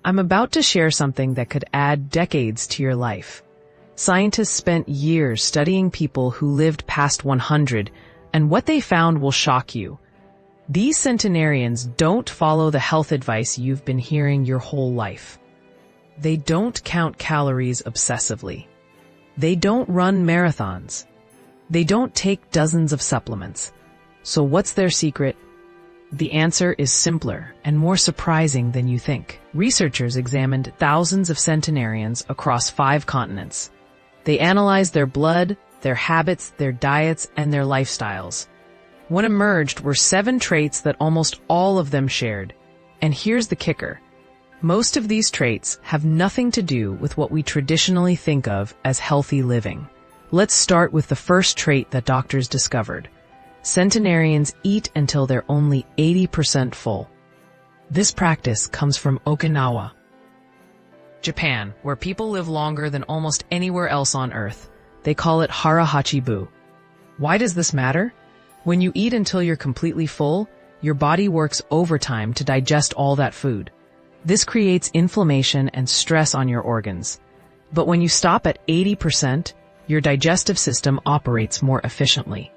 I'm about to share something that could add decades to your life. Scientists spent years studying people who lived past 100, and what they found will shock you. These centenarians don't follow the health advice you've been hearing your whole life. They don't count calories obsessively. They don't run marathons. They don't take dozens of supplements. So what's their secret? The answer is simpler and more surprising than you think. Researchers examined thousands of centenarians across 5 continents. They analyzed their blood, their habits, their diets, and their lifestyles. What emerged were 7 traits that almost all of them shared. And here's the kicker. Most of these traits have nothing to do with what we traditionally think of as healthy living. Let's start with the first trait that doctors discovered. Centenarians eat until they're only 80% full. This practice comes from Okinawa, Japan, where people live longer than almost anywhere else on Earth. They call it hara-hachi-bu. Why does this matter? When you eat until you're completely full, your body works overtime to digest all that food. This creates inflammation and stress on your organs. But when you stop at 80%, your digestive system operates more efficiently.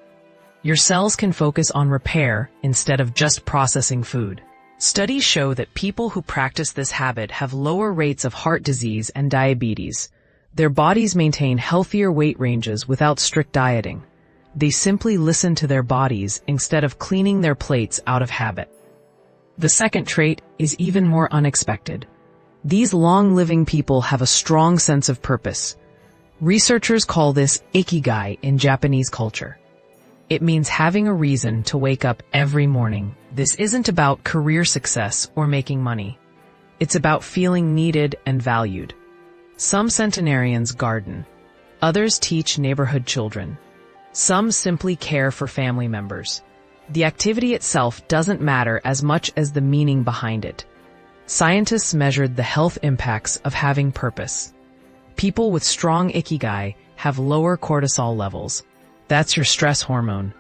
Your cells can focus on repair instead of just processing food. Studies show that people who practice this habit have lower rates of heart disease and diabetes. Their bodies maintain healthier weight ranges without strict dieting. They simply listen to their bodies instead of cleaning their plates out of habit. The second trait is even more unexpected. These long-living people have a strong sense of purpose. Researchers call this ikigai in Japanese culture. It means having a reason to wake up every morning. This isn't about career success or making money. It's about feeling needed and valued. Some centenarians garden. Others teach neighborhood children. Some simply care for family members. The activity itself doesn't matter as much as the meaning behind it. Scientists measured the health impacts of having purpose. People with strong ikigai have lower cortisol levels. That's your stress hormone.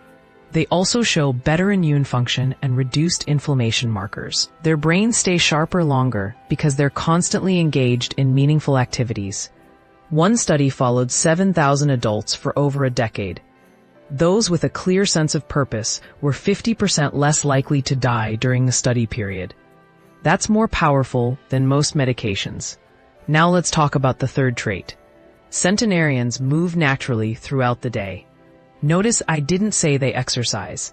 They also show better immune function and reduced inflammation markers. Their brains stay sharper longer because they're constantly engaged in meaningful activities. One study followed 7,000 adults for over a decade. Those with a clear sense of purpose were 50% less likely to die during the study period. That's more powerful than most medications. Now let's talk about the third trait. Centenarians move naturally throughout the day. Notice I didn't say they exercise.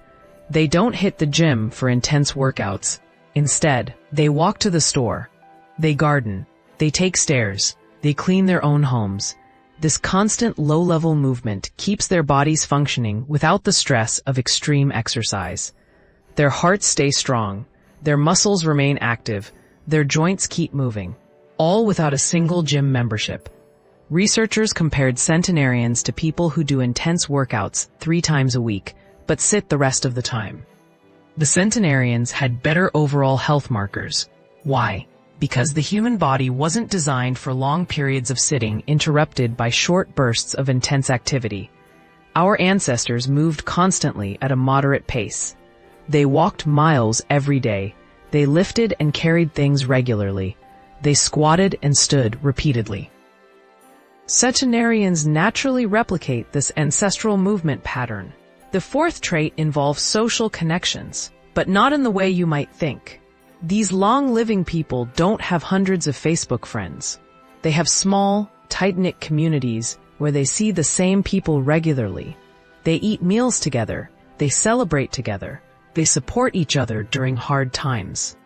They don't hit the gym for intense workouts. Instead, they walk to the store. They garden. They take stairs. They clean their own homes. This constant low-level movement keeps their bodies functioning without the stress of extreme exercise. Their hearts stay strong. Their muscles remain active. Their joints keep moving. All without a single gym membership. Researchers compared centenarians to people who do intense workouts 3 times a week, but sit the rest of the time. The centenarians had better overall health markers. Why? Because the human body wasn't designed for long periods of sitting interrupted by short bursts of intense activity. Our ancestors moved constantly at a moderate pace. They walked miles every day. They lifted and carried things regularly. They squatted and stood repeatedly. Centenarians naturally replicate this ancestral movement pattern. The fourth trait involves social connections, but not in the way you might think. These long-living people don't have hundreds of Facebook friends. They have small, tight-knit communities where they see the same people regularly. They eat meals together. They celebrate together. They support each other during hard times.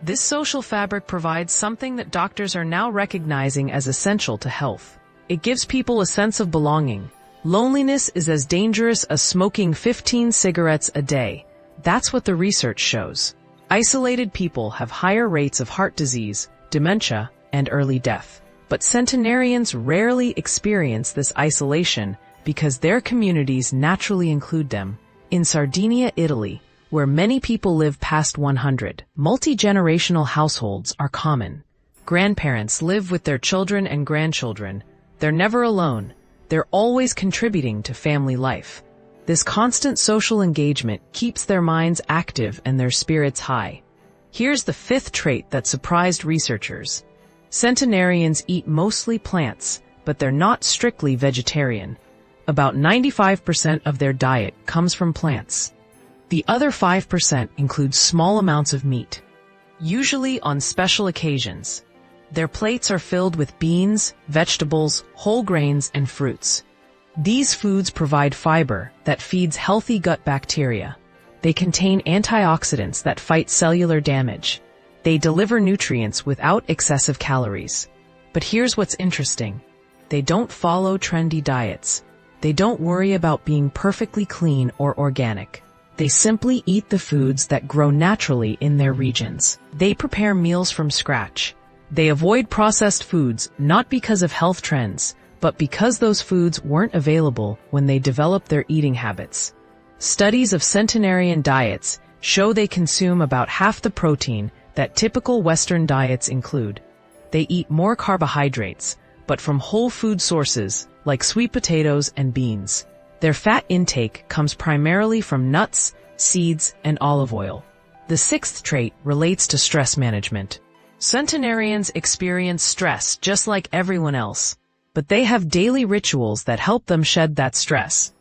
This social fabric provides something that doctors are now recognizing as essential to health. It gives people a sense of belonging. Loneliness is as dangerous as smoking 15 cigarettes a day. That's what the research shows. Isolated people have higher rates of heart disease, dementia, and early death. But centenarians rarely experience this isolation because their communities naturally include them. In Sardinia, Italy, where many people live past 100, multi-generational households are common. Grandparents live with their children and grandchildren. They're never alone. They're always contributing to family life. This constant social engagement keeps their minds active and their spirits high. Here's the fifth trait that surprised researchers. Centenarians eat mostly plants, but they're not strictly vegetarian. About 95% of their diet comes from plants. The other 5% includes small amounts of meat, usually on special occasions. Their plates are filled with beans, vegetables, whole grains, and fruits. These foods provide fiber that feeds healthy gut bacteria. They contain antioxidants that fight cellular damage. They deliver nutrients without excessive calories. But here's what's interesting. They don't follow trendy diets. They don't worry about being perfectly clean or organic. They simply eat the foods that grow naturally in their regions. They prepare meals from scratch. They avoid processed foods not because of health trends, but because those foods weren't available when they developed their eating habits. Studies of centenarian diets show they consume about half the protein that typical Western diets include. They eat more carbohydrates, but from whole food sources like sweet potatoes and beans. Their fat intake comes primarily from nuts, seeds, and olive oil. The sixth trait relates to stress management. Centenarians experience stress just like everyone else, but they have daily rituals that help them shed that stress.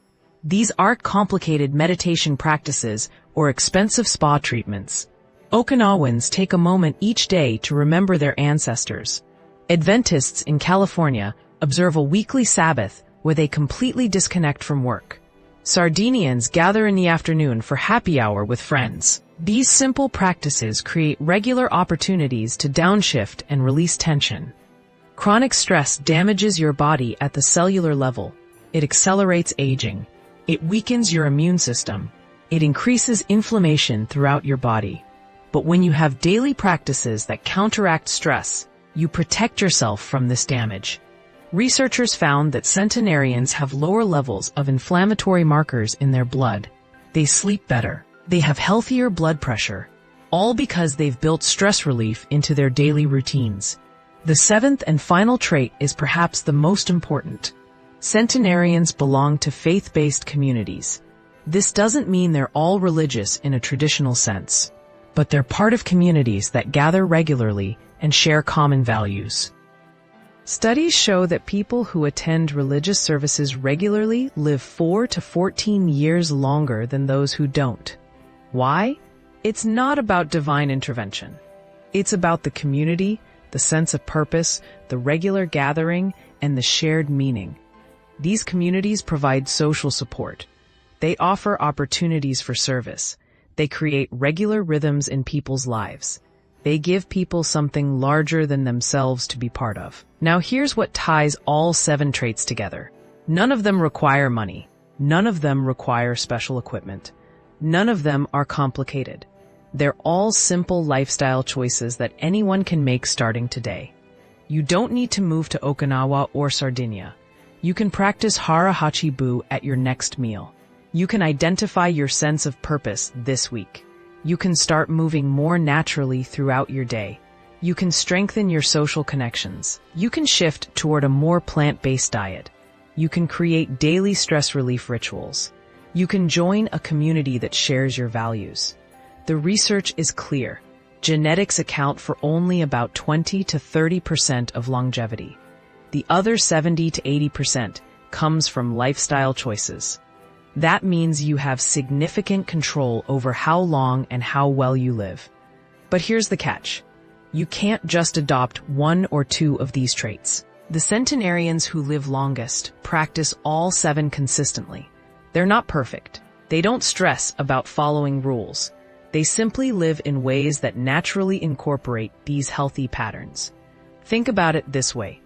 These aren't complicated meditation practices or expensive spa treatments. Okinawans take a moment each day to remember their ancestors. Adventists in California observe a weekly Sabbath where they completely disconnect from work. Sardinians gather in the afternoon for happy hour with friends. These simple practices create regular opportunities to downshift and release tension. Chronic stress damages your body at the cellular level. It accelerates aging. It weakens your immune system. It increases inflammation throughout your body. But when you have daily practices that counteract stress, you protect yourself from this damage. Researchers found that centenarians have lower levels of inflammatory markers in their blood. They sleep better. They have healthier blood pressure, all because they've built stress relief into their daily routines. The seventh and final trait is perhaps the most important. Centenarians belong to faith-based communities. This doesn't mean they're all religious in a traditional sense, but they're part of communities that gather regularly and share common values. Studies show that people who attend religious services regularly live 4 to 14 years longer than those who don't. Why? It's not about divine intervention. It's about the community, the sense of purpose, the regular gathering, and the shared meaning. These communities provide social support. They offer opportunities for service. They create regular rhythms in people's lives. They give people something larger than themselves to be part of. Now here's what ties all 7 traits together. None of them require money. None of them require special equipment. None of them are complicated. They're all simple lifestyle choices that anyone can make starting today. You don't need to move to Okinawa or Sardinia. You can practice Hara Hachi Bu at your next meal. You can identify your sense of purpose this week. You can start moving more naturally throughout your day. You can strengthen your social connections. You can shift toward a more plant-based diet. You can create daily stress relief rituals. You can join a community that shares your values. The research is clear. Genetics account for only about 20 to 30% of longevity. The other 70 to 80% comes from lifestyle choices. That means you have significant control over how long and how well you live. But here's the catch. You can't just adopt 1 or 2 of these traits. The centenarians who live longest practice all 7 consistently. They're not perfect. They don't stress about following rules. They simply live in ways that naturally incorporate these healthy patterns. Think about it this way.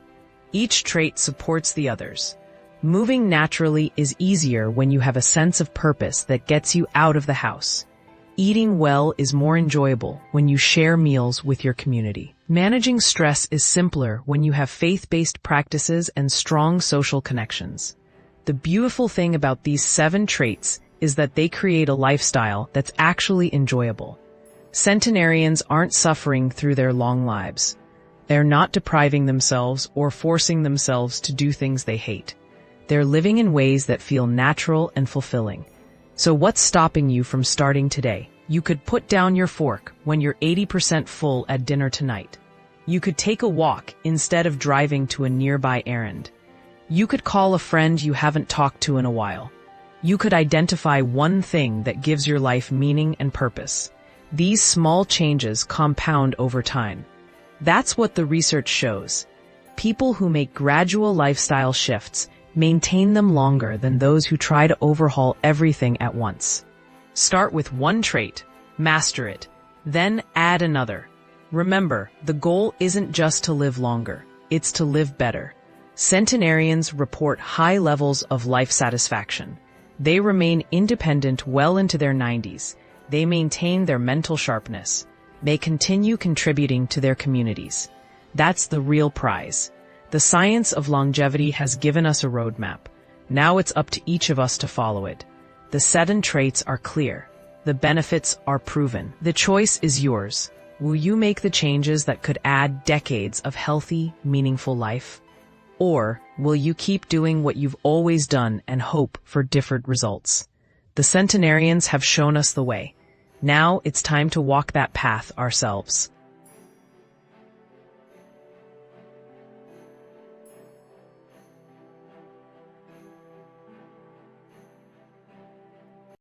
Each trait supports the others. Moving naturally is easier when you have a sense of purpose that gets you out of the house. Eating well is more enjoyable when you share meals with your community. Managing stress is simpler when you have faith-based practices and strong social connections. The beautiful thing about these 7 traits is that they create a lifestyle that's actually enjoyable. Centenarians aren't suffering through their long lives. They're not depriving themselves or forcing themselves to do things they hate. They're living in ways that feel natural and fulfilling. So what's stopping you from starting today? You could put down your fork when you're 80% full at dinner tonight. You could take a walk instead of driving to a nearby errand. You could call a friend you haven't talked to in a while. You could identify one thing that gives your life meaning and purpose. These small changes compound over time. That's what the research shows. People who make gradual lifestyle shifts maintain them longer than those who try to overhaul everything at once. Start with one trait, master it, then add another. Remember, the goal isn't just to live longer, it's to live better. Centenarians report high levels of life satisfaction. They remain independent well into their 90s. They maintain their mental sharpness. They continue contributing to their communities. That's the real prize. The science of longevity has given us a roadmap. Now it's up to each of us to follow it. The 7 traits are clear. The benefits are proven. The choice is yours. Will you make the changes that could add decades of healthy, meaningful life? Or will you keep doing what you've always done and hope for different results? The centenarians have shown us the way. Now it's time to walk that path ourselves.